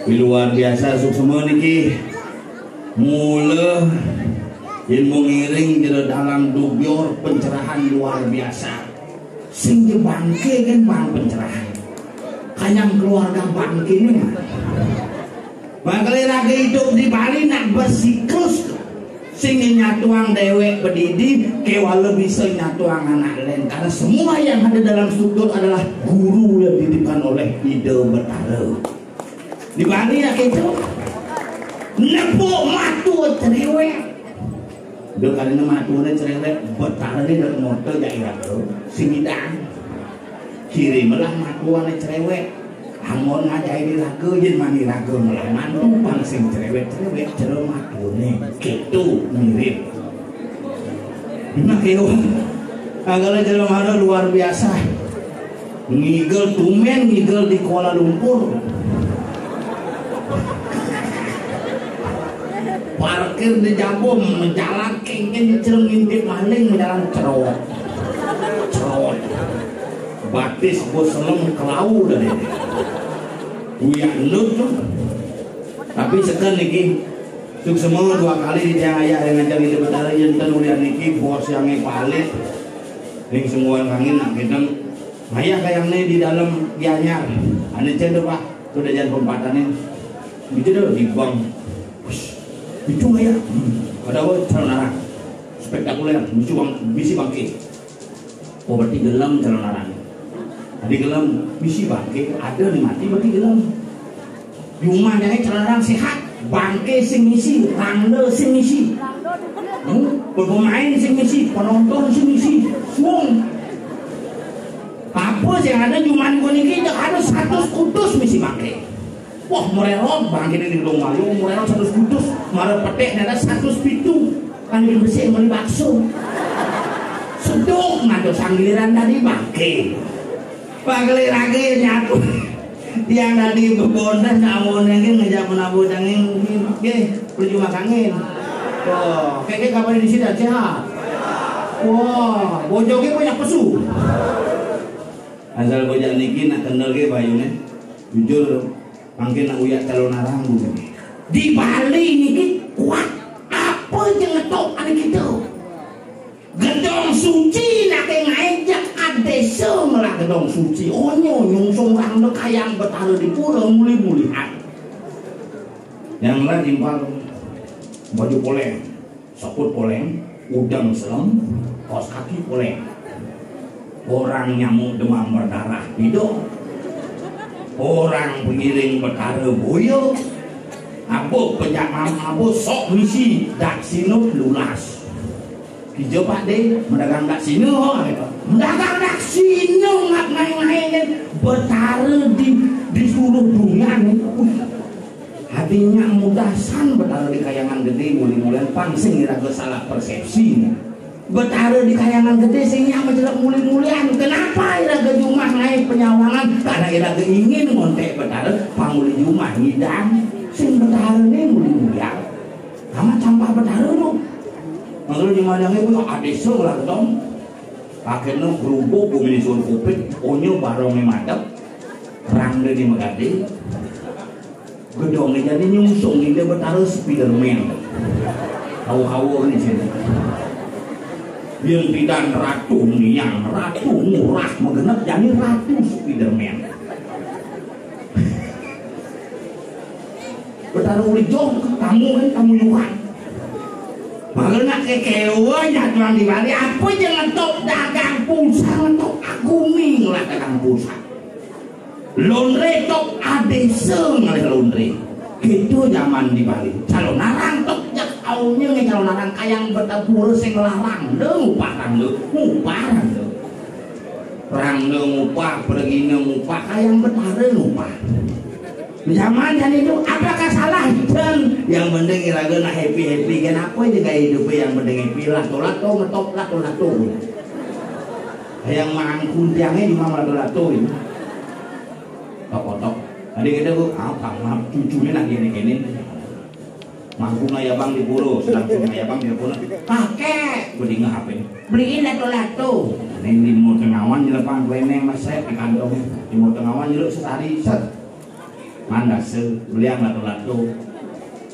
luar biasa suksema niki mula yang mengiring di dalam dubior pencerahan luar biasa sing bangke kan bang pencerahan kanyang keluarga bangke ini bakal lagi hidup di Bali nak bersiklus sing nyatuang dewek pendidik kewala bisa nyatuang anak lain karena semua yang ada dalam struktur adalah guru yang didikan oleh ide Betara di Bali ya gitu nepuk matu cerewet udah karena matunya cerewet Betara ini dari motor daerah tuh simidang kirimalah matuannya cerewet hangon ngajai di lagu jen mani lagu malah mantu pangsing cerewet cerewet matunya gitu mirip nah keo agaknya cerewet matu luar biasa ngigel tumen ngigel di Kuala Lumpur parkir di Jabom menjalan kengin cereng ngintip maling menjalan cerewet batis bos selem kelau dari buyak lut tuh tapi sekarang niki suksema 2 kali di tiang ayah dengan cari di Betara jantan ulian niki bos yang palit yang semua angin nak kita ayah kayaknya di dalam gianyar ane cendol pak sudah jalan pempatannya gitu dah di bang itu ayah ada apa calon arang spektakuler misi bangkit berarti gelam calon arang di gelam misi bangke ada nih mati berarti gelam rumah yang cerarang sehat bangke sing misi rangde sing misi pemain sing misi penonton sing misi semua apa yang ada cuma ini ada 100 kutus misi bangke wah mererot bangke ini di Dong Malu mererot 100 kutus marah petek ada 100 pitu kan ini bersih beli bakso seduk ngado sanggiliran tadi bangke pagli lagi nyatu yang tadi bebondan kamu nengin ngejak menabuh dangin percuma kangin wah kayaknya kapan di sini sehat wah bojoknya banyak pesu asal bojak niki nak kenal ke bayunya jujur mungkin nak uyak calon arang di Bali niki kuat apa yang ngetok ada kita gedong suci nak ngajak desa malah gedong suci onyo nyungsung rang kayang Betara di pura muli-mulihan yang lain timpal baju poleng soput poleng udang selem kaos kaki poleng orang nyamuk demam berdarah hidung orang pengiring Betara boyo apa penjaman apa sok misi dak sinut lunas hijau pak deh mendagang dak sino mendagang dak sino ngap main-main Betara di seluruh dunia nih hatinya mudasan Betara di kayangan gede muli-mulian pangsing iraga salah persepsi Betara di kayangan gede sehingga menjelak muli-mulian kenapa iraga jumah naik penyawangan karena iraga ingin ngontek Betara panguli jumah ngidang sing Betara nih muli-mulian sama campah Betara tuh kalau di madangnya pun ada seolah dong, akhirnya berubah bumi suruh kupit, onyo barongnya madap, rangde di Megade, gedongnya jadi nyungsung ini Betara Spiderman, hawa-hawa di sini. Yang tidak ratu niang, ratu murah mengenap jadi ratu Spiderman. Betara uli jong, kamu yuhan. Makanya kekewa nyatuan di Bali apa yang ngetok dagang pulsa ngetok aguming lah dagang pulsa laundry tok adese ngalih laundry gitu zaman di Bali calon narang tok jak aunya nge calon narang kayang bertabur sing larang ngupah rang ngupah pergi ngupah kayang Betara ngupah zaman kan itu apakah salah dan yang penting iraga nak happy kenapa juga hidupnya yang penting happy lato ngetop lato yang mangkun tiangnya di mama lato ini tok tadi kita tuh maaf cucunya nak gini mangkun ayah bang di puro sedang ayah bang di puro kakek beli nggak HP beliin lato ini di mau tengawan di depan weneng mas saya di kantong di mau tengawan jeluk setari set mandas beliang lato-lato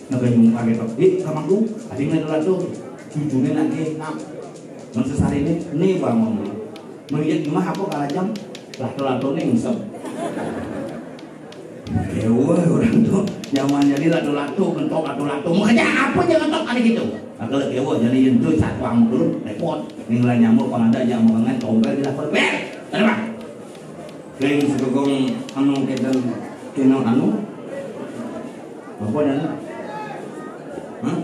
naganyong pagetok kamangku ading lato-lato jujune lagi nak mensesari ini bang ngomong melihat mah aku kalajam lato-lato nih ngusap ewa orang tuh nyaman jadi lato-lato bentok lato-lato makanya apa jangan tok ada gitu agak lagi ewa jadi itu satu ang turun repot nilai nyamuk kalau ada yang mau ngan tombel di lapor ada bang Keng segogong anu kita kenal anu apa dan hah?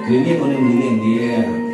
Ini kono dia.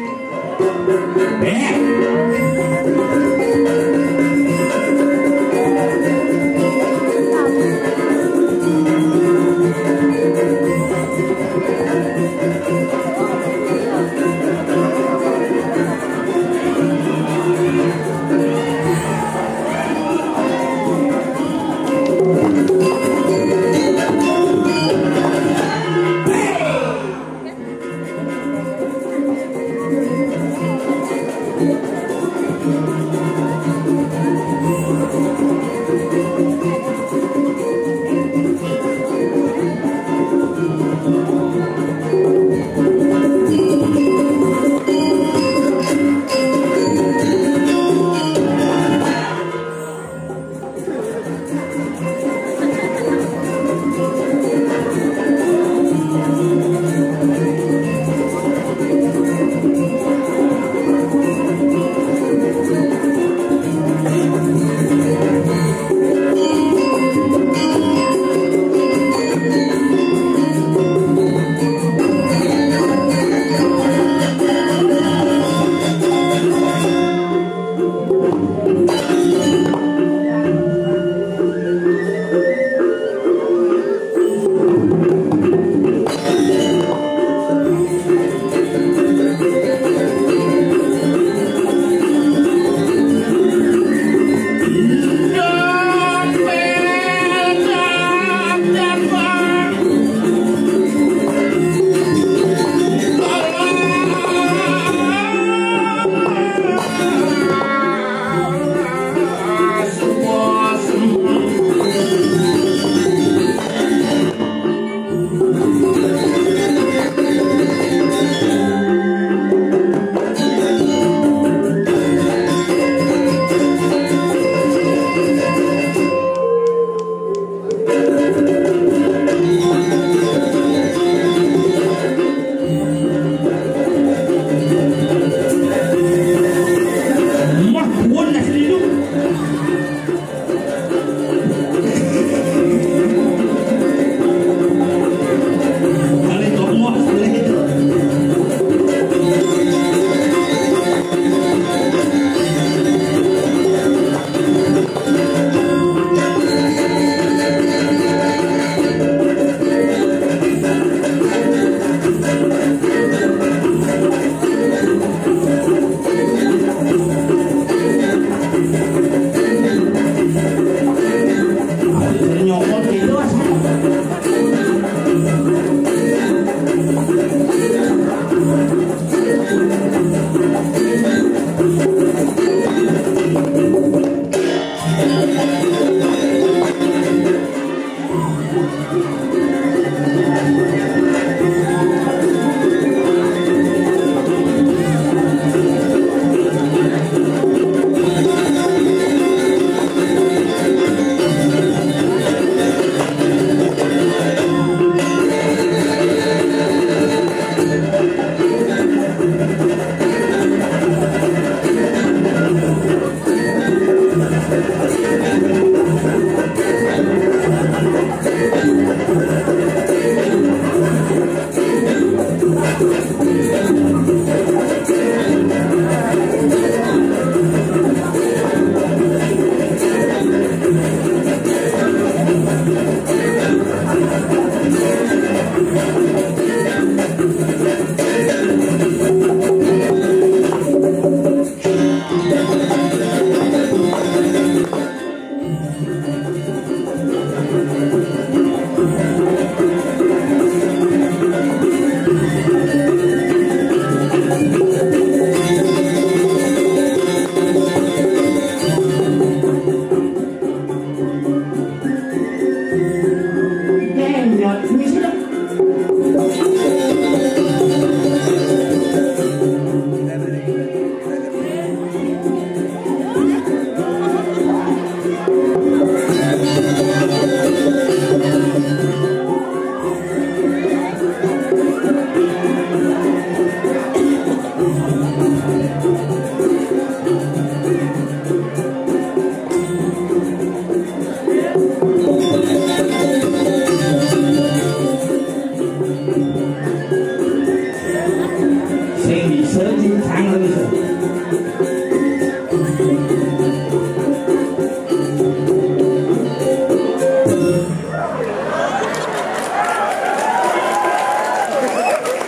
Sangat bisa.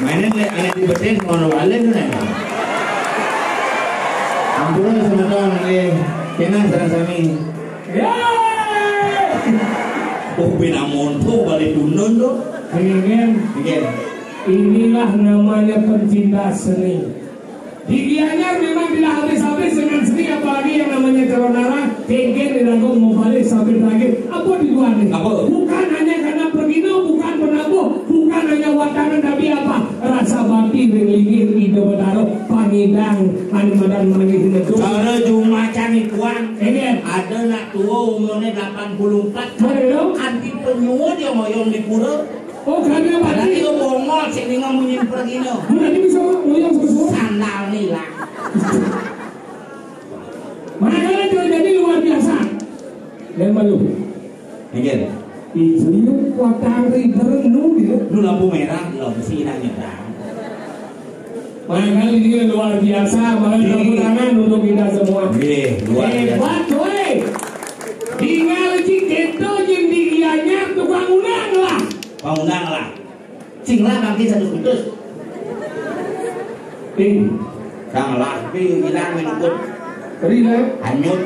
Mainan le aneh di beten kono wale nih. Ampun sama dong le. Kena sarang sami. Oh binamon tuh balik dunun tuh. Inilah namanya pencinta seni. Di Gianyar memang tidak habis-habis dengan seni, apalagi yang namanya Calonarang. Kengken dirangkul mau balik sampai terakhir. Apa di luar nih? Apa? Bukan hanya karena pergino, bukan penabuh, bukan hanya watangan, tapi apa? Rasa bakti relingir ide bedaro pangidang animadan menangis itu. Cara cuma cari kuan. Ada nak tua umurnya 84. Mana anti penyuh dia ngoyong di pura. Oh, karena Padahal itu bongol sih ini ngomongin pergino. Berarti bisa ngoyong semua. Sandal nih lah. Makanya terjadi luar biasa. Dan malu. Mungkin. Itu yuk watari terenung gitu. Lu lampu merah lo mesti nyebrang. Makanya ini luar biasa. Makanya tepuk tangan untuk kita semua. Luar biasa. Hebat coy. Tinggal Ciketo yang di Gianyar tukang unang lah. Bangunan lah. Singlah kaki satu putus. Kang lah, tapi bilang menukut. Rila. Hanyut.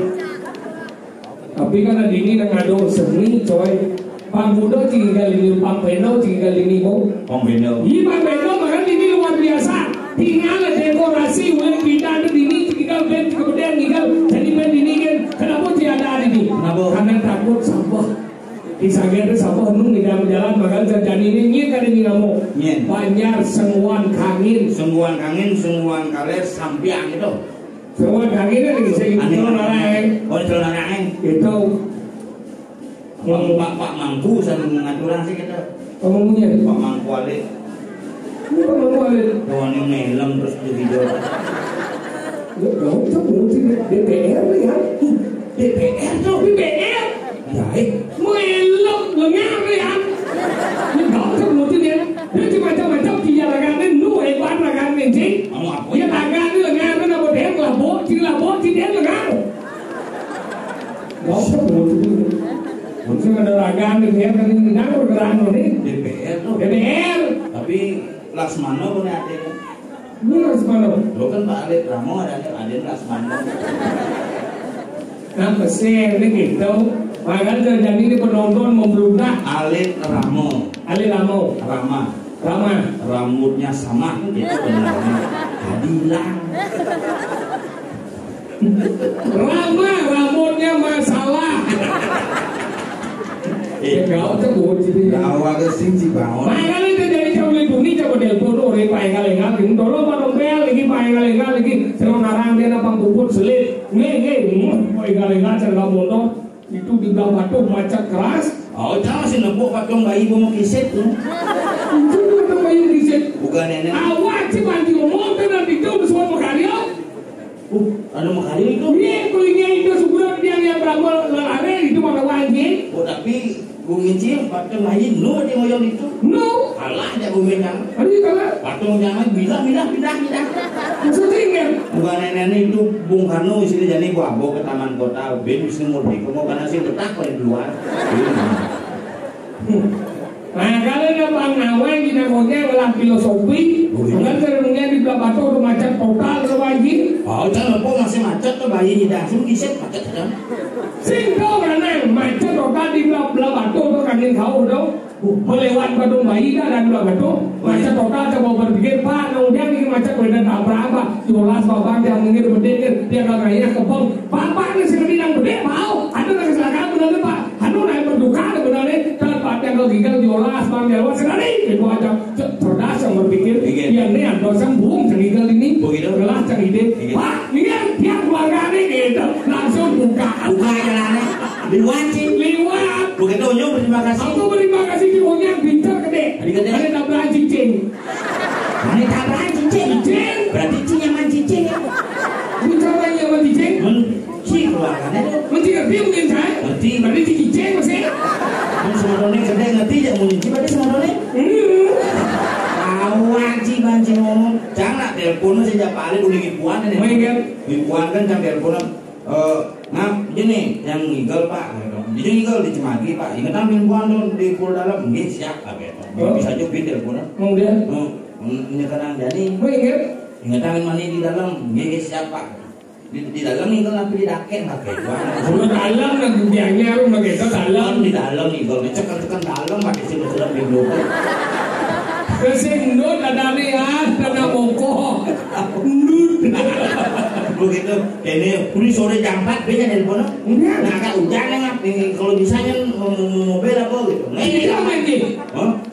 Tapi kan ada ini yang ngado seni coy. Panggudo tinggal ini, Pampeno tinggal ini mau. Pampeno. Iya Pampeno makanya ini luar biasa. Tinggal dekorasi, mulai pindah ada ini tinggal band kemudian tinggal jadi band ini kan. Kenapa tidak ada ini? Kenapa? Karena takut sampah. Di Sangger sampah nung di dalam jalan makanya terjadi ini kan ini kamu. Banyak senguan kangin. Senguan kangin, senguan kaler sampiang itu. Senguan kangin lagi saya itu orang. Oh itu orang itu. Pak Mangku sambil mengaturan sih kita. Ngomongnya Pak Mangku alik. Pak Mangku alik. Kawan yang melem terus di video. Gak usah ngurusin DPR ya. DPR tuh DPR. Ya, melem lengar ya. Gak usah ngurusin dia. Dia macam-macam dia lagannya nu hebat lagannya sih. Dia lagannya lengar kan apa dia labok dia lengar. Gak usah ngurusin dia. Mungkin ada lagan DPR kan ini nggak bergerak nih. DPR tuh. DPR. Tapi Laksmana punya ada. Ini Laksmana. Lo kan Pak Alit Ramo ada Laksmana. Nah pesan ini gitu. Makanya terjadi ini penonton membludak. Alit Ramo. Alit Ramo. Rama. Rambutnya sama gitu benarnya. Hadilang. Rambutnya masalah. Kau tuh buat sih. Awal kesing sih bangun. Makanya itu jadi campur bumi campur telepon orang paengal-engal. Tolong paengal lagi paengal-engal lagi. Selon narang dia napang bubut selit. Paengal-engal cerita bodoh. Itu di belah batu macet keras. Oh jangan sih nepuk patung bayi mau kiset tuh. Itu patung bayi kiset. Bukan nenek. Awak sih bantu ngomong dan itu semua makarya. Ada makarya itu? Iya, kulingnya itu sebulan dia berapa lare itu pada wajib. Oh tapi Gungin patung bayi nu dia ngoyong itu. No. Kalah aja Gungin yang. Aduh kalah. Patung jangan pindah. Maksudnya kan? Bukan nenek itu Bung Karno sini jadi gua bawa ke taman kota Ben bisa murni kamu karena sih betah paling luar. Nah kalau ada Bang Nawai kita ngomongnya adalah filosofi. Kan sebenarnya di belah batu udah macet total ke wajib. Oh jangan lupa masih macet tuh bayi di dasar kiset macet kan? Singkau karena macet total di belah batu tuh kanin kau dong. Melewat batu bayi dan belah batu macet total coba berpikir Pak kemudian ini macet beda berapa? Jelas bapak yang mungkin berdekir dia kagaknya kebong. Bapak ini sendiri yang berdek mau ada kecelakaan benar Pak. Anu naik berduka benar Pak yang gagal diolah bang Jawa sekali itu aja cerdas yang berpikir yang ini ada sambung tinggal ini gelas ide Pak dia keluarga ini gitu langsung buka jalannya liwat begitu nyok berterima kasih aku berterima kasih di punya pintar gede ada tabrakan cicing berarti cinyaman cicing ya bicara nyaman cicing menci keluarganya menci ngerti mungkin saya berarti cicing masih semua donek sedang ngerti jangan menci berarti semua donek awak sih banci ngomong. Jangan telepon saja paling udah ibuan ini. Mengen. Ibuan kan jam telepon. Ngap, ini yang ngigel Pak. Jadi ngigel di Cemagi Pak. Ingat ambil ibuan tuh di pool dalam. Mungkin siap Pak. Bisa juga telepon. Kemudian. Ingat Dani. Mengen. Ingat ambil mani di dalam. Mungkin siap Pak. Di dalam ngigel tapi di daket Pak. Di dalam lah biangnya lu begitu dalam. Di dalam ngigel. Cekan dalam Pak. Di sini sudah di belakang. Kesindut ada lihat, ada moko. Ndut. Begitu, ini pulih sore jam 4 beda telepon. Nah, agak hujan ngap. Kalau bisanya mobil apa gitu. Ini kan main di.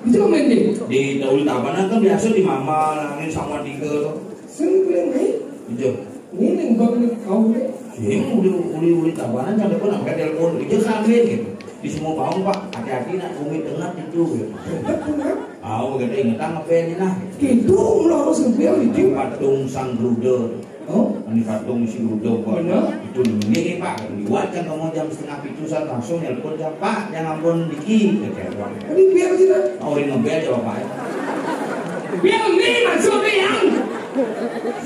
Itu main di. Di Uli Tabanan kan biasa di Mama langin sama tiga. Sengkling ni. Itu. Ini kau ni kau ni. Ini Uli Tabanan jangan telepon, pakai telepon. Itu sambil gitu. Di semua bawang Pak, hati-hati nak bumi tengah itu. Begitu ingetan apa ini nah? Gitu lah harus ngambil itu. Patung Sang Gruder. Ini patung si Gruder Pak. Itu ini Pak, dibuatkan kamu jam 6:30 langsung telepon jam Pak, jangan ampun dikit. Ini biar tidak. Ini ngebel ya Bapak. Biar ni maksudnya yang.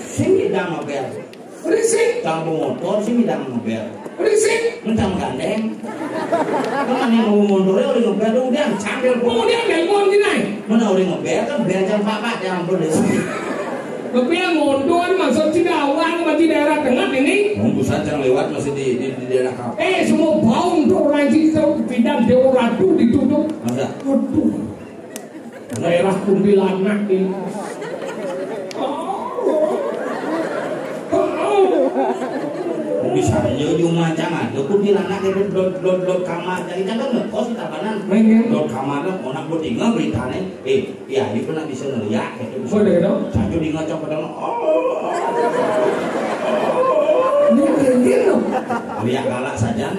Sini dah ngebel. Risik. Jangan motor sini dah ngebel. Risik. Mentang gandeng. Kan yang mau mondornya udah ngebel udah sambil. Kemudian telepon gini. Mana udah ngebel kan bel jam Pak, jangan ampun deh. Kemudian mondor maksud Cidawan di daerah tengah ini. Pusat yang lewat masih di daerah kau. Semua bau untuk orang itu tidak deoratu ditutup. Masa? Aduh. Daerah Kuntilanak ini. Bisa nyonya macam ada kuntilanak itu dot kamar jadi kan ngekos di Tabanan. Dot kamar mau nak tinggal beritanya. Ya ini pernah bisa ngeliat gitu. Oh dah gitu. Satu di ngacak padahal. Ini keren loh. Lihat galak saja.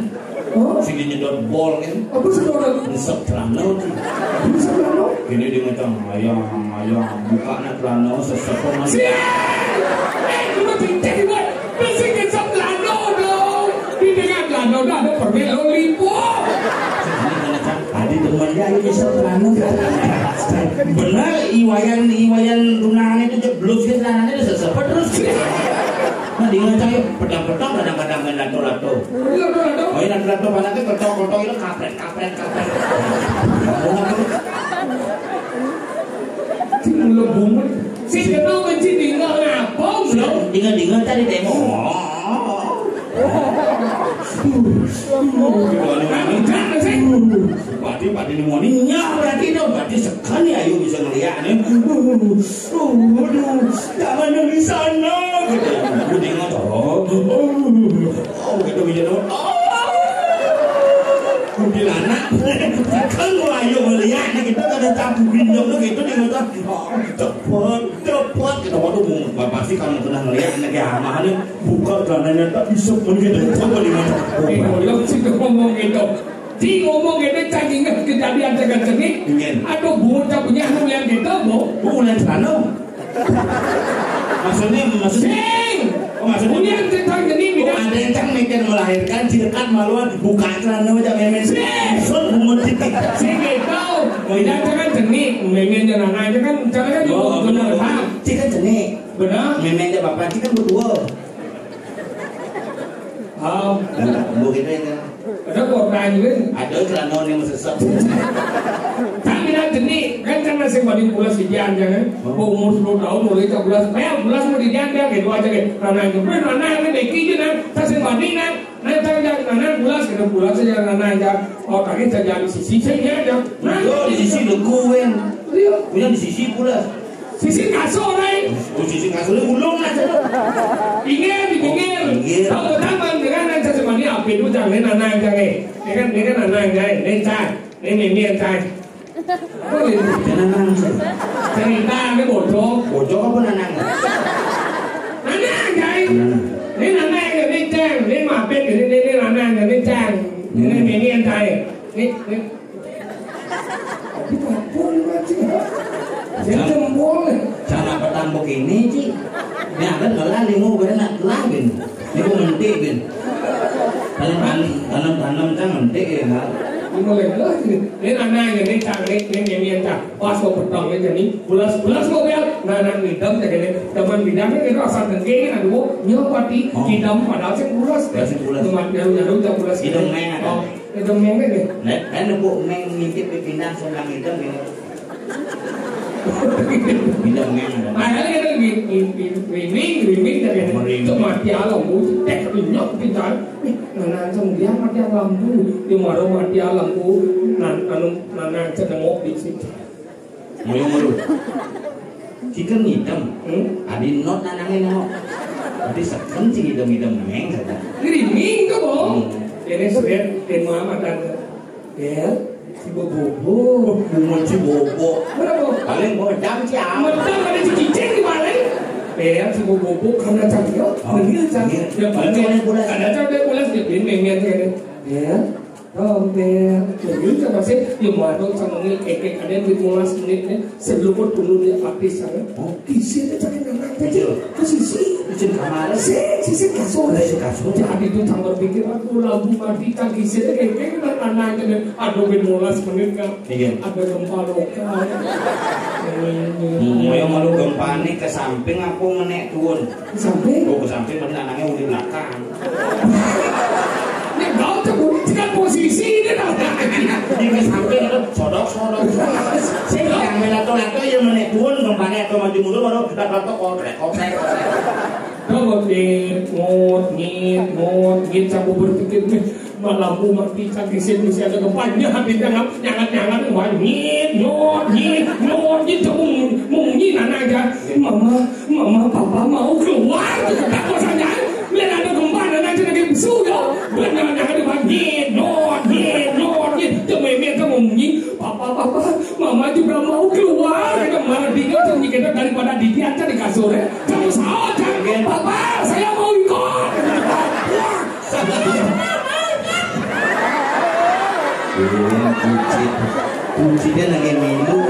Sini nyedot bol kan. Apa sedot? Nesep celana tu. Bisa berapa? Ini dia macam ayam buka nak celana sesepon masih. Cuma cinta buat. Bising ke celana dong. Di tengah celana dah ada permen lollipop. Tadi teman dia ini celana. Benar iwayan tunangan itu jeblok sih celananya dia sesepon terus. Nah dia macam pedang-pedang kadang-kadang main lato-lato. Oh ini lato-lato panasnya kotok-kotok itu kapret. Si mulut bumut. Si kenal benci tinggal ngapong dong. Tinggal tadi demo. Jangan sih. Berarti ini mau berarti itu berarti sekali ayo bisa ngeliat nih. Jangan di sana. Gitu. Tinggal gitu bisa dong. Kuntilanak. Kan mau ayo ngeliatnya kita ada campur gendong gitu dia ngata. Cepet kita waduh pasti kamu pernah ngeliat kayak amannya buka celananya tak bisa begitu. Coba di mana? Kalau sih ngomong gitu. Si ngomong gitu cak ingat kejadian jaga cenik. Aduh bocah punya nulian gitu bu. Nulian celana. Maksudnya. Maksudnya tentang jenis ada yang cang mikir melahirkan cirkat maluan buka celana macam memen. Bumut titik. Si gitu. Jangan jenis. Memen jangan aja kan. Jangan kan juga benar. Cikan jenis. Benar. Memen dia bapak cikan berdua. Begitu ya. Ada korban juga. Ada celana yang sesat. Tapi dah jenis kan kan masih balik pulas di jalan jangan. Umur 10 tahun mulai 13. Pulas mau di jalan dia gitu aja ke. Rana itu rana ini deki je nak. Saya balik nak. Nanti jangan rana pulas kita pulas saja rana aja. Oh kaki saja di sisi saya aja. Di sisi lekuen. Punya di sisi pulas. Sisi kasur ni. Sisi kasur ni ulung lah. Pinggir di pinggir. Tahu taman dengan nanti saya balik apa itu jangan rana aja ke. Ni kan rana aja. Ni cai. Ni mian cai. Nanang cerita cái bocok apa nanang? Nanang vậy? Ini nanang rồi đi trang, ini mapet ini nanang rồi đi trang, ini anh trai, ini. Cara petang begini sih, ni ada ngelah ni mau berenang lah bin, ni mau mentik bin, tanam kan mentik ya. mulai ini anak ini cak ini cak pas mau petang ini jadi bulas mobil nana hitam jadi teman bidangnya itu asal dengking aduh nyopati hitam padahal sih bulas teman nyaru tak bulas hidung meng ada hidung meng kan kan bu meng ngintip pindah selang hitam ini hidung meng ada akhirnya kita riming dari itu mati alam bu tek nyok pintar nana kemudian mati alam bu di mana mati alam bu nana cenengok di situ malu chicken hitam ada not nanangin nengok tapi sekarang sih hitam meng saja riming tuh bu ini sudah tema dan ya si bobo bukan si bobo berapa paling modal siapa modal ada cicing di mana ya si bobo karena canggih begitu canggih ya paling ada canggih pulas dia pindah ya Romper, begitu coba sih, yang baru sama ini kek ada di mulas menitnya sebelum dulu dia artis sana. Oh, kisi itu cari nama aja, kisi kamar, kisi kasur, jadi itu tambah pikir aku lampu mati kan kisi itu kek anaknya deh, aduh di mulas menit kan, ada gempa lokal. Yang malu gempa nih ke samping aku menek turun, ke samping? Oh ke samping berarti anaknya udah belakang. Kau tuh kan posisi ini dah. Di samping itu sodok. Saya yang melato yang menek turun gempanya atau maju mundur baru lato korek. Kau ngit campur berpikir nih lampu mati canggih sini ada gempanya hati jangan wah ngit munyi nana aja mama papa mau keluar tak bosannya lihat ada gempa dan nanti lagi musuh ya benar ada ngit temen kamu munyi papa mama juga mau keluar kita marah tinggal kita daripada didiancam di kasur ya kamu salah jangan papa saya mau ikut kunci dia lagi minum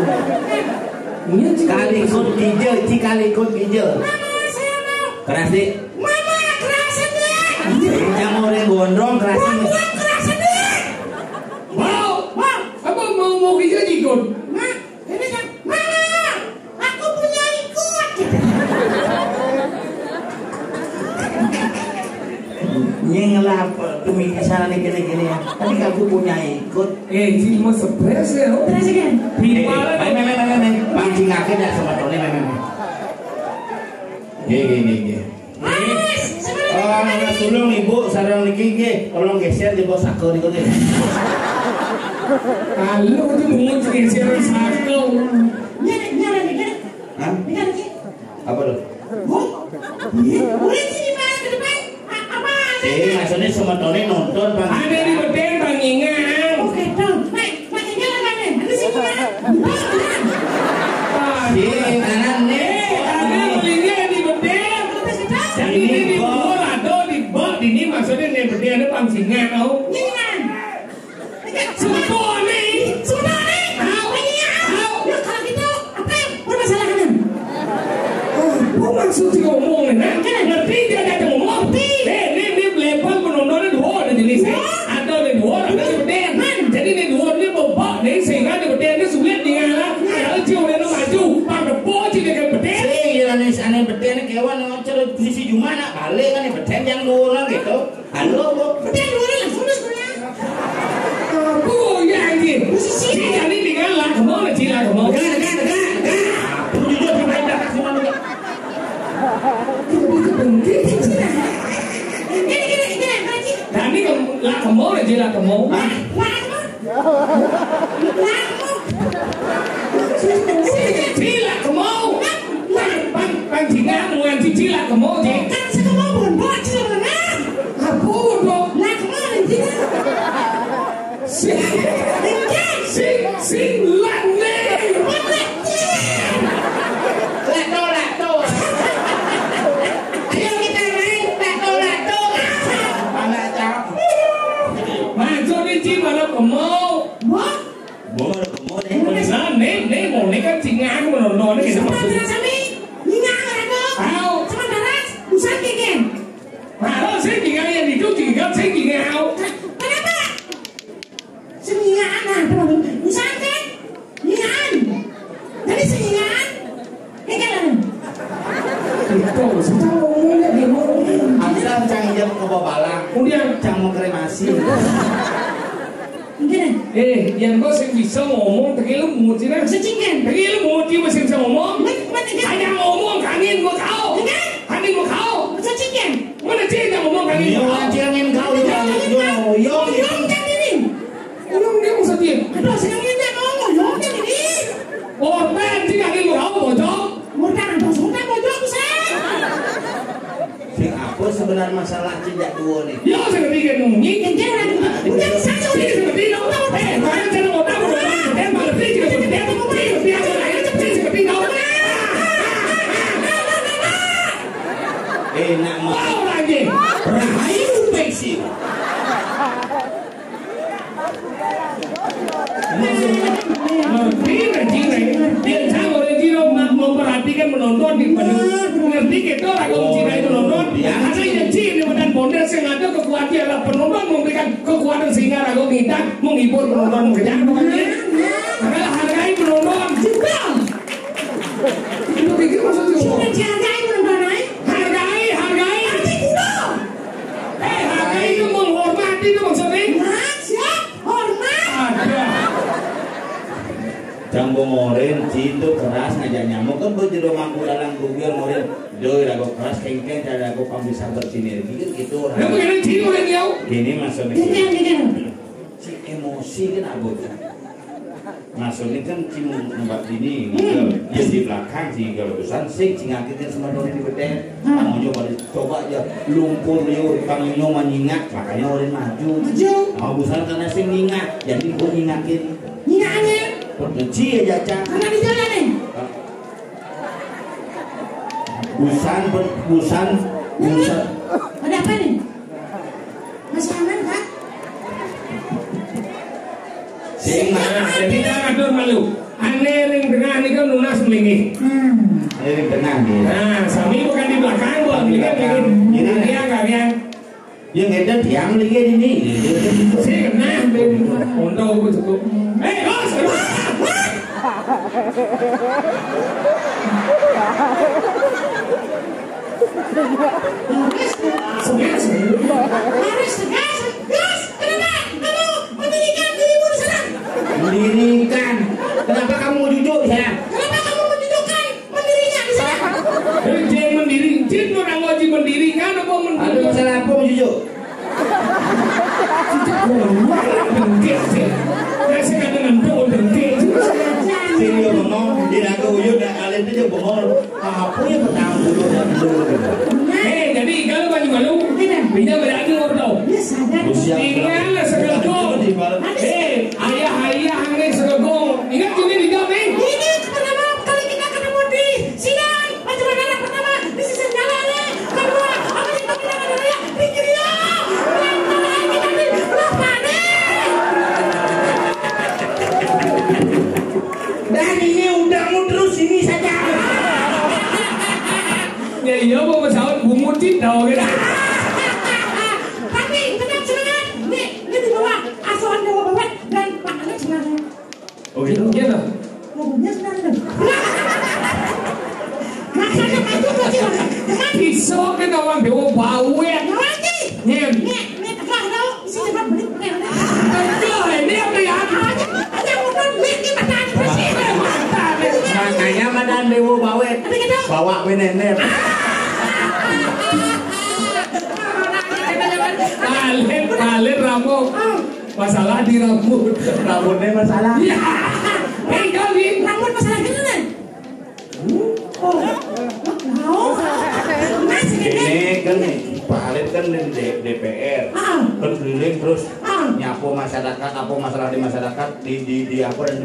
kali ikut hijau Mama saya mau keras sih Mama kerasan deh jangan orang gondrong keras sih kerasan deh apa mau hijau ikut Ma ini kan Mama aku punya ikut nyelah demi kesalahan gini ya tapi aku punya ikut sih mau surprise ya presiden pancing akhir dah sama Tony gini tolong ibu sarang lagi tolong geser di bawah saku di kote kalau itu mau geser saku nyara hah? Apa tuh? Boleh sih di mana ke depan? Apa? Maksudnya sama Tony nonton bang ada di beten pangingan Oke, dong. Makanya lah mana? Ada sih mana? kanan nih ada belinya di beten jadi ini di bawah atau di bawah ini maksudnya di beten ada pangsingan tau Nyengan. semua nih Sudah nih. Ya kalau gitu apa yang permasalahannya? Kok maksudnya ngomong nah ngerti dia ada ngomong ini level penontonnya dua ada jenisnya ada di dua ada di beten jadi di dua ini bobok nih sehingga di beten ini sulit dia ada cium dia maju pada posisi dia beten aneh beten kewan ngocor posisi Jumana balik kan beten yang dulu gitu halo bu Udah dua langsung dah sekolah. aku ya anjir jadi tinggal lah kemana cila kemana perlu juga pemain dapat semua juga dan ini lah kemana cila kemana cila kemana pancingan muan cila kemana Kan saya mau bonbon sih mana? aku dong Lah kemana dia? sing lane lato Ayo kita main lato. mana cak maju di cimana kemau Wah, mau ada kemana nah nih mau nih kan cingan menonton ini kita sama maksudnya Sami. Ingat ada. tahu Sama Daras. Usaki. Itu, saya ngomongnya dia ngomong. Anda cang jam ke babalang. Kemudian, Cang mau kremasi. Mungkin yang kau sih bisa ngomong, tapi lu mau sih bisa cingkan. tapi lu mau dia masih bisa ngomong. Mana kan? Hanya ngomong kangen gua kau. Kangen gua kau. Bisa cingkan. Mana sih yang ngomong kangen Yo gua kau? cangin kau yo. Yong kan ini. Orang dia mau sedih. Aduh, senangnya dia ngomong yong kan ini. Oh, ben sih kangen gua kau bocor. Murtad atau sultan bocor bisa. Sing apa sebenarnya masalah cinta dua nih? Ya saya ketiga nungi. Kan lagi. Udah satu Ini ini. seperti itu. Mana cara mau tahu? Dan malah sih juga seperti itu. Biasa lah ya seperti itu. Enak mah. Wow lagi. Rahayu peksi. Dia tahu orang Cina memperhatikan menonton di ngerti kita orang Cina itu nonton karena yang Cina dan Bonda sengaja kekuatan adalah penonton memberikan kekuatan sehingga ragu kita menghibur penonton mengejar karena hargai penonton juga itu pikir maksudnya Hargai menonton hargai Arti kuda. hargai itu menghormati itu maksudnya Siap. Hormat. ada Jambu moren cintu keras ngajak nyamuk kan berjodoh mampu dalam gugur moren doi lagu keras kengkeng cara lagu kamu bisa bersinergi kan gitu Nah, orang. begini Cina orang jauh Ini maksudnya Gini. si emosi kan abotnya. Maksudnya kan cing nembat ini gitu. Ya di belakang sih kalau pesan sing cingakitin semua doi di bedeng. Kamu coba aja lumpur liur kamu nyoba nyingat makanya orang maju. Mau busan karena sing nyingat jadi gua nyingatin. Nyingaannya. Benci aja cang. Karena di jalan nih. Busan. Ada apa nih? Masih aman kan? Sing mana? jadi jangan atur malu aneh yang tengah ini kan lunas melingi Ini tengah nih. nah sami bukan di belakang gua ini kan ini dia kalian Yang ada tiang lagi ini. sih kena untuk aku cukup bos Harus tegas. Gas. Kenapa? Kamu mendirikan dirimu di sana. Mendirikan. Kenapa kamu jujur ya? Kenapa kamu menunjukkan mendirinya di sana? jangan mendiri jin orang wajib mendirikan apa Ada mendiri masalah apa jujur? dengkit sih saya sekarang dengan bol dengkit Sing dia bengong di naga uyut dan kalian itu dia bengong. Apa yang pertama dulu dan dulu. jadi kalau banyak malu bisa berarti ngobrol Ya sadar. tinggal segegong ayah aneh segegong ingat ini di jam nih Ini pertama kali kita ketemu di sidang Pancasila pertama di sisi jalan nih. Kedua, apa yang kita kenal ya? Di kiri. Dan terakhir kita di lupa nih. Dan ini udangmu terus ini saja. ya iya mau pesawat bungut cindau gitu Tapi tenang silakan. Nih di bawah asuhan Dewa Babat dan Pak Alex sebenarnya. Oh gitu. gitu Mobilnya sebenarnya. Maksudnya itu kecil. pisau kan orang dewa bau ya Lagi. nyen Nih tegak dong. Isi cepat beli. betul ini apa ya Ada mobil lagi matan presiden. Makanya madan dewa bawet. Tapi gitu. Bawa nenek. Kalian rambut masalah di rambut Rambutnya masalah. ya kali Rambut masalah gitu nih. Oh. Mas Ini kan Pak Alif kan di DPR. Ah. Kan keliling terus Ah. nyapu masyarakat, apa masalah di masyarakat di apa dan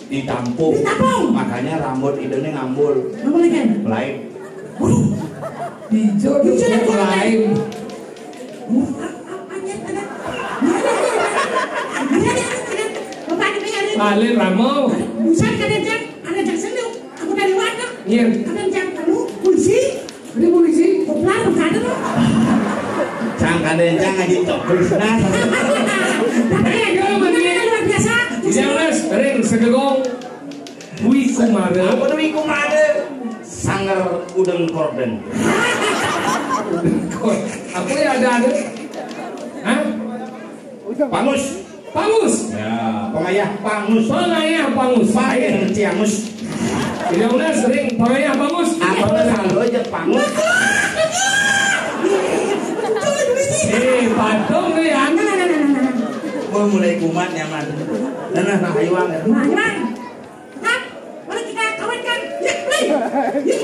ditampung. Ditampung. Makanya rambut hidungnya ngambul, Rambut lagi. lain. hijau itu lain kalian rambut Busan kadang ada jang sendu. Aku dari warna. iya Kadang jang kamu polisi. ini polisi Koplar bukan itu. Jangan jangan gitu terus nah. Tapi kalau begini luar biasa. jangan ring segegong Dwi Kumara Apa tuh kumade? Sang sanggar udang korden. Apa ya ada? Hah? Pangus. Pangus. Ya, pengayah pangus. Pengayah pangus. Paling ciangus. Tidak sering pengayah pangus. Apa selalu aja pangus. Patung nih ya. Gua mulai kumat nyaman. Nah hayuang ya. Mana? Nah, mari kita kawinkan. Ya, nih. Ya,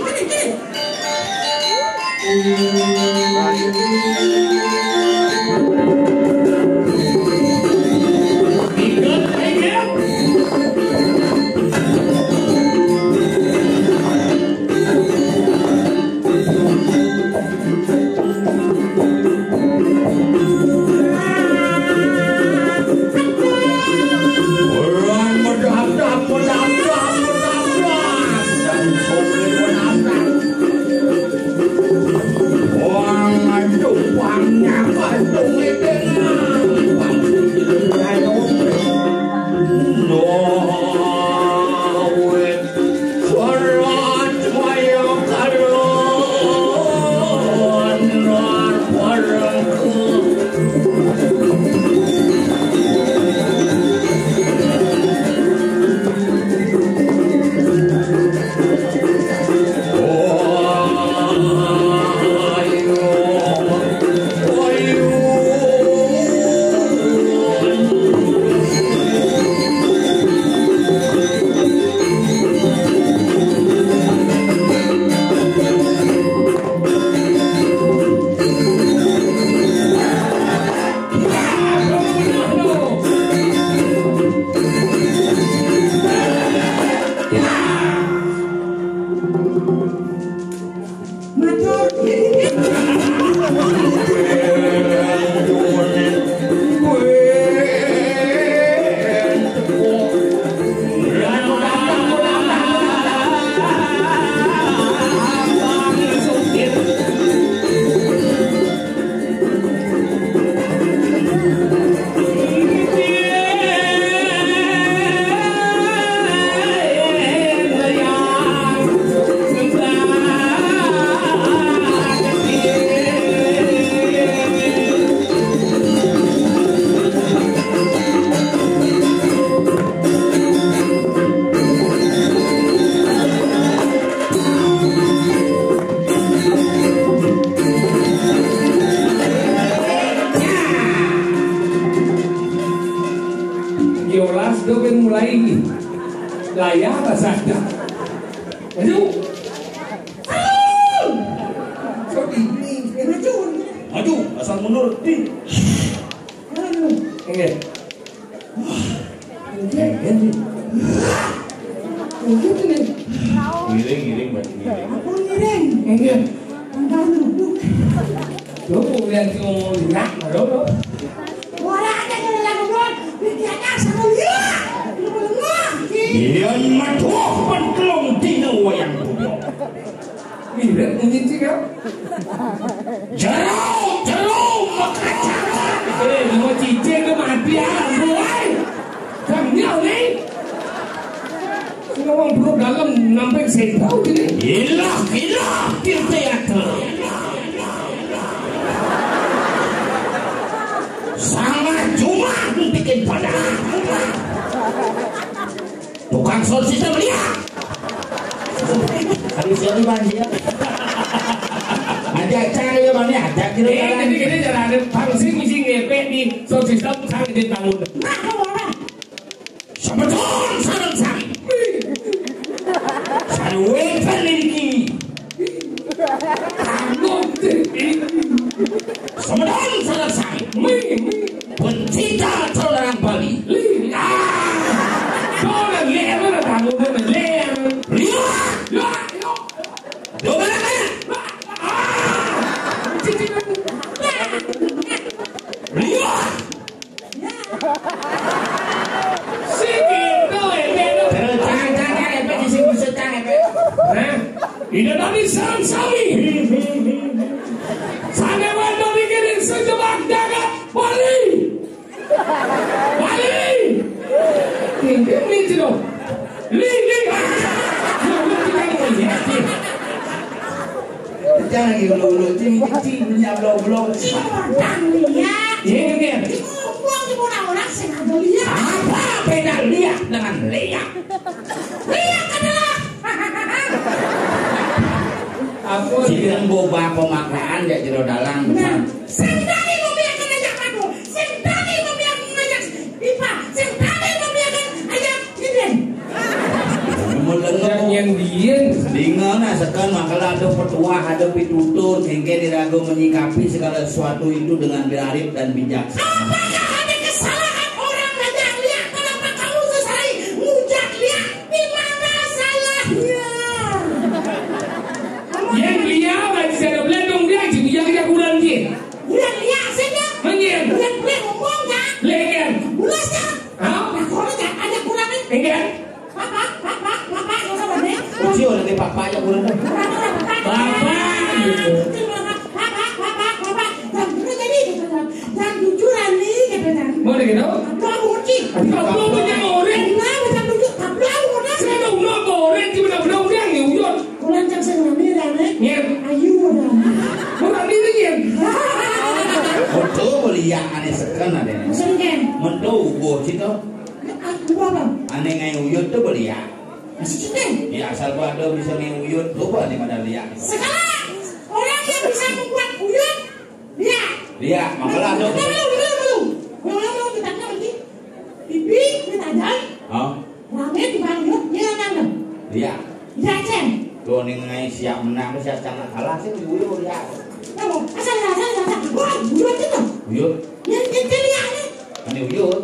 ini. Layak saja. Maju. Maju, asal mundur. Enggak. Giring buat giring. Enggak. Lo lihat si ngomong lihat, lo. Yan matuh pentelung tina wayang tubuh. Lihat ini sih kau. Jarau makaca. Mau cicing ke mati mulai. Kamu ni. Ngomong perut dalam sampai setau ini. Gila teater. Sangat cuma bikin pada. Tukang sosis lihat. Harus jadi banjir. Ada cara ya mana ada kira. Jadi jangan ada pangsi misi ngepek di sosis sang di bangun. Sebetulnya sarang sang. Sarang peneliti. Kamu Sebetulnya sarang sang. Pencinta orang Bali. Ini dari sarang sami. Sana mana bikin Jangan lagi ulu-ulu cincin blok-blok. Cimodang lihat. Iya. Ngomong di orang-orang sengaja lihat. Apa beda lihat dengan lihat? Lihat adalah. Aku Siang boba pemakaan ya jero dalang. Nah, sendiri membiarkan ajak madu. Sendiri membiarkan ajak pipa. Sendiri membiarkan ajak Jinden. yang dien. Dengan asalkan makalah ada petua, ada pitutur, hingga diragu menyikapi segala sesuatu itu dengan berarif dan bijaksana. Apakah ada kesalahan orang ngajak lihat? Kenapa kamu selesai ngujak lihat? Di mana salahnya? Yang beliau lagi saya belendong dia jadi yang bulan dia. Bulan lihat saja. Menyen. Bulan ngomong kan? Legen. Bulan kan? Hah? Nah, kalau ada bulan ini. Enggak. Bapak, yang sama deh. Kecil lagi papa aja bulan itu. Bapak gitu. Bapak, dan bener jadi dan jujuran nih katanya. Mau deh gitu? Tablo muci. Tablo punya orang. Macam tujuh tablo muda. Saya tahu nggak orang cuma benar benar yang nyuyut. Bulan cak sengamir nih. Nyem. Ayu muda. Orang ini nyem. Betul beliau aneh sekan ada. Sengken. Mentu buat itu. Aku apa? Aneh ngai uyut tu beliau. Masih sengken. Ya asal gua ada bisa ngai uyut tu apa nih pada lihat. Sekarang orang yang bisa membuat uyut, lihat. Lihat, makalah ada. Belum. Belum kita nanti. Bibi kita jalan. Oh, Langit di bawah uyut, dia nanda. lihat. Lihat cen. Tuh nih ngai siap menang, siap jangan kalah sih uyut lihat. Kamu asal. Wah, uyut itu. Uyut, Yang lihat nih. aneh uyut.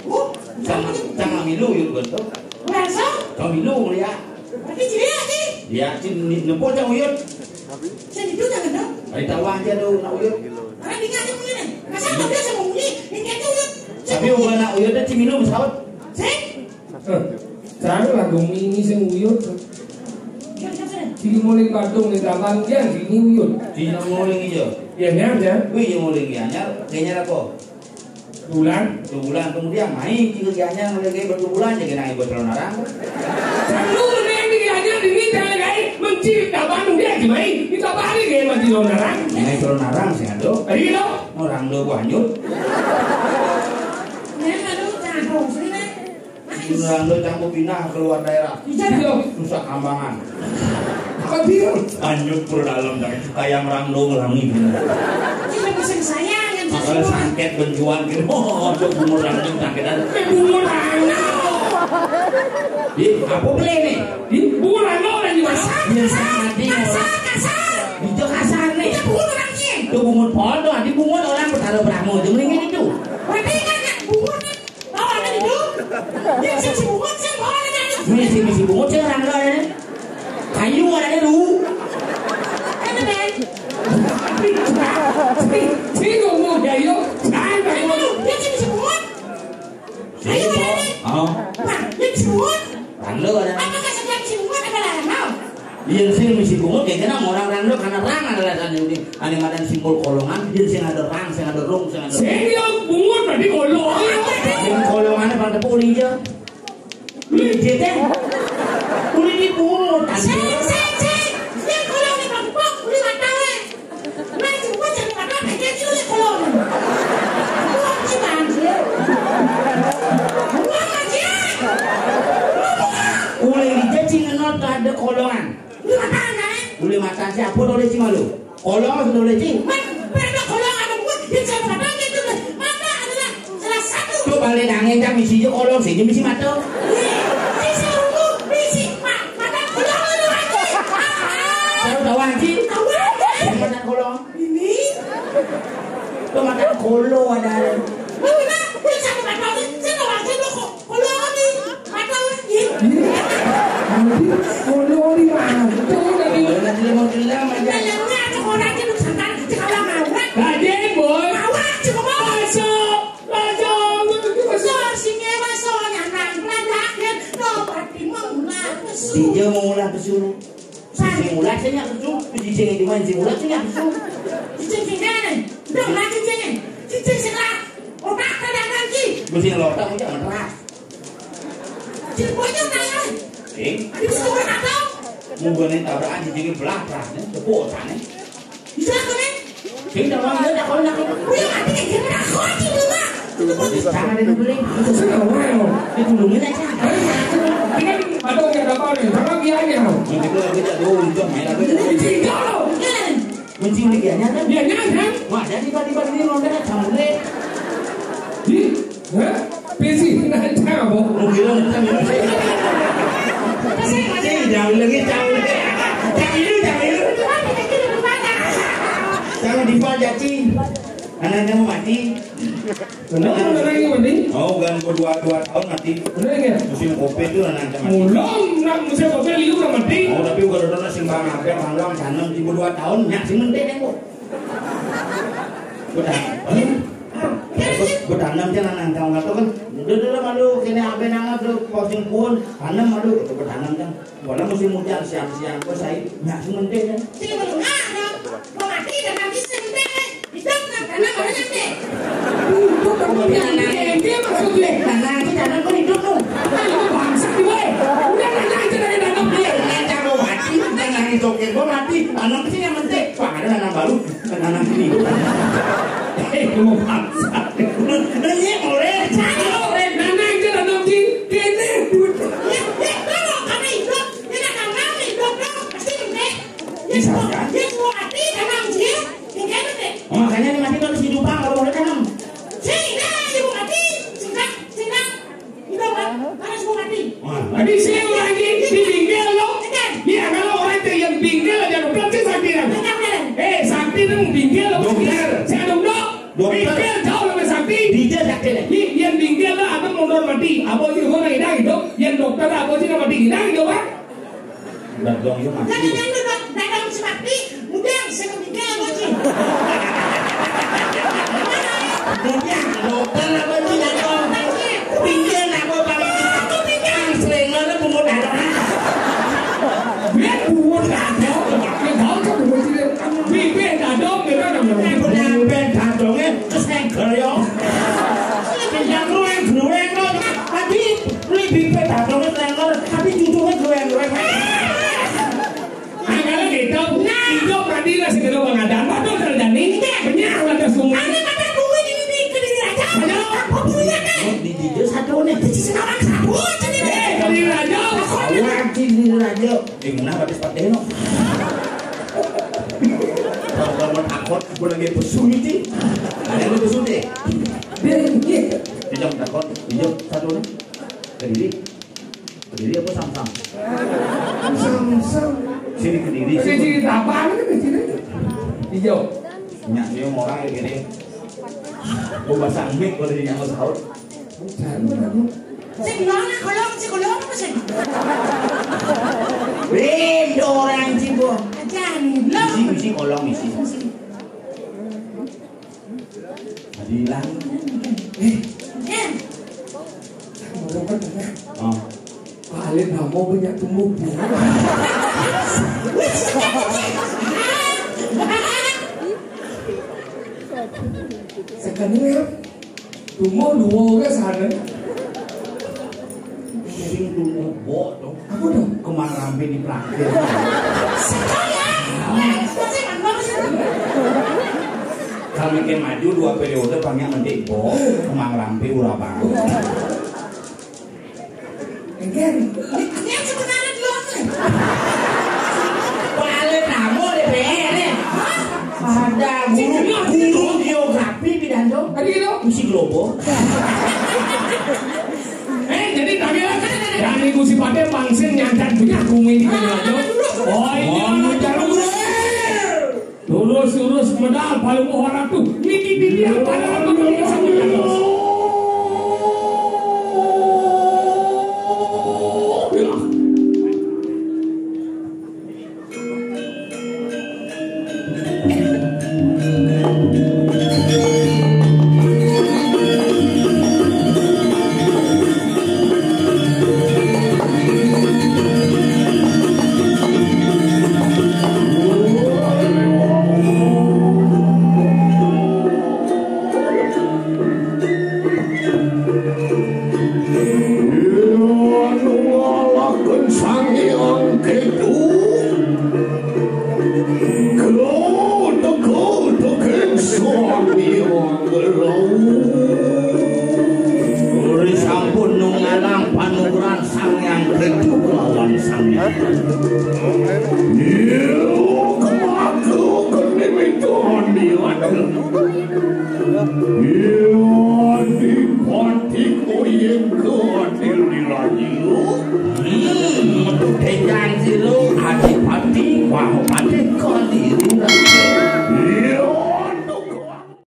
Oh, Jangan milu uyut betul. Masa? Jangan milu lihat. Tapi lihat sih. Lihat sih nepot yang uyut. Saya itu jangan dong. Hari tahu aja tuh nak uyut. Karena dia nggak mungkin. Masa kalau dia sama muni, ini itu uyut. Tapi bukan nak uyut dah cimilu pesawat. Saya. Saya lagu ini sing uyut. Sini mulai Bandung di Taman dia sini uyut. Cina nguling hijau. Ya nyamnya. Wih yang nguling gianyar, kayaknya apa? Bulan. 2 bulan kemudian main jika gianyar mulai kayak 2 bulan jadi naik buat telur narang. Lalu ini aja ini jangan kayak mencipta Bandung dia gimana? Kita balik kayak mati orang. Naik telur narang sih ada. Ayo lo. Orang do banyak. Ini ada jangan sini. Orang do campur pindah keluar daerah. Iya. Susah kambangan. Apa dia? Banyak pur dalam dari kayak orang do ngelangi. Ini pesan saya yang Kalau sangket benjuan gitu, oh, itu bumur langsung sangketan. Bunga rano. Di, apa beli nih? Di bunga rano lagi masak. Dia sangat di kasar. Itu kasar nih. Itu bunga orangnya. Itu bungur podo, di bungur orang bertaruh beramo, itu mendingan itu. Berarti kan bunga nih. Bawa ada itu. Dia si bunga sih bawa ada itu. Misi bungur sih orang ada. Kayu ada dulu. Ada deh. Sino mo kayo? Saan kayo? Dia si bunga. Ayo ada. Oh, Nah, dia si bunga. ranglo ada. Apakah setiap si bunga adalah mau? Iya sih misi bungur kayak gini orang ranglo karena rang adalah ini animadan simbol kolongan. Dia sih ada rang, sih ada rong, sih ada. Sino bunga berarti kolong. Yang kolongannya pada puli aja. Puli teh. Puli di bungur. Saya. Yang kolong ni bangkok, uli matawe. Nah, si bunga jadi matawe, dia itu uli kolong. Bunga si bangkok. Bunga aja. Uli dia cing not ada kolongan. Uli matawe kan? Uli mata siapa boleh cing malu? Kolongan sudah boleh cing. Pada kolong ada bunga, dia saya matawe itu. Mata adalah salah satu. Tuh balik angin jam misi je kolong sini misi mata. Misi ungu, misi mata kolong itu aja. Tahu tahu aja. Tahu aja. Yang mata kolong. Ini. Tuh mata kolong ada. Mana? Dia satu matawe. Saya tahu aja lo kok. Kolong ni matawe. Kolong di mana? Tuh dari. Kalau nanti mau bilang aja. Dalamnya ada orang yang nusantara. Kalau mawar. Kajen boy. Mawar cuma mawar. Masuk. Besar singa besar yang berantakan. Dapat dimulai. Dia mau mulai pesuruh. Si mulai saya nak pesuruh. Si cengeng di mana si mulai saya nak pesuruh. Cicing singa. Dong lagi cicing. Cicing singa. Otak tidak lagi. Mesti ngelotak aja meneras. Cicing bocor tanya. Eh, Ada bisa orang atau? Mungkin tabrakan jadi belakang, kepotan. Bisa kan? Sing dalam dia dah kalau nak. Wih, mati kan dia nak kau di rumah. Jangan dia beli. Itu dulu aja. Ini ada yang dapat nih, sama biaya. Itu lagi tak tahu untuk main lagi. Mencium dia nyata. Dia nyata. Wah, jadi tiba-tiba ini nonton sampai. Besi nanti apa? Mungkin nanti. Jauh lagi. Jangan dipajaki. Anaknya mau mati. Kenapa orang ini mati? Oh, kan dua tahun mati. Benar ya? Musim kopi itu anaknya mati. Mulong, nak musim kopi liu udah mati. Oh, tapi kalau ada simbang apa malam tanam di 2 tahun nyak sih mendek kan kok. Gua tanam jangan nangkau ngato kan. Dulu malu kini apa nangat tuh posting pun tanam malu itu gua tanam kan. Wala musim hujan siang-siang gua saya nyak sih mendek kan. Sini baru mau mati dan mati sendiri. Hidup nak tanam orang nanti. Itu kan dia maksudnya. Tanam kau hidup tu. Itu bangsa di way. Udah nanya aja dari tanam dia. Nanya gua mati, nanya itu gua mati. Tanam sini yang mendek. Wah ada tanam baru, tanam ini. Mau bangsa. Nanya boleh. Nanya aja tanam di kene. Kalau kami hidup, dia nak tanam hidup tu pasti mendek. Bisa kan? Dia mau mati tanam dia, dia mendek. Makanya nih mati kalau hidup kalau boleh tanam. Sini dia mau mati, singkat. Hidup kan? Mana semua mati? Tadi saya lagi di pinggir lo. Dia kalau orang itu yang pinggir aja dokter sih sakti kan. Sakti itu pinggir lo. Saya dokter. Pinggir jauh lebih sakti. Dia sakti deh. Yang pinggir lah atau mundur mati. Apa sih orang hilang itu? Yang dokter apa sih mati hilang itu pak? Dong itu mati. Jangan dalam semati, mudah saya pinggir apa sih? Mudah dokter apa sih dong? Pinggir apa paling pinggir selengah itu bungut ada. Biết buồn cả đó. Cái đó chắc là buồn gì? Vì biết cả đó người ta làm được. Yang ben kantong kesan kerja. Yang keren lo. Tapi lebih ben kantong kesan tapi cucunya keren. Kalau gitu, hidup tadi lah sih kalau pengadaan. Betul terjadi. Banyak ada semua. Ada kata bumi di bibir ke diri raja. Apa punya kan? Di dia satu nih. Jadi sekarang sabun jadi Dari raja. Awak di raja. Di mana habis pakai no? Kalau takut, boleh lagi pesu ni. Ada yang pesu deh. Dijam takut, dijam satu nih. Kediri apa sam-sam? Sam-sam. Sini kediri. Sini apa ni di sini? Hijau. Nyak dia orang kayak gini. Gua bahasa Inggris kalau dia nyawa sahur. Sekolong apa sih? Beda orang cibo. Jangan Misi kolong misi. Adilan. Oh. Alin mau banyak tumbuh bunga. Sekarang tumbuh dua ke sana. Sering tumbuh bodoh. Apa dong? Kemana rampe di praktek. Kalau makin maju 2 periode banyak nanti bo kemang rampe ulah bangun. Engken. Yang sebenarnya belum. Paling kamu DPR ya. Ada guru geografi pidato. Tadi gitu. Misi globo. Jadi tadi kan yang ibu si Pade pangsin nyancat punya bumi di aja. Oh ini lurus medal paling orang tuh. Ini dia pada waktu dulu sama terus. Di pati koyeng ke adil dilanjut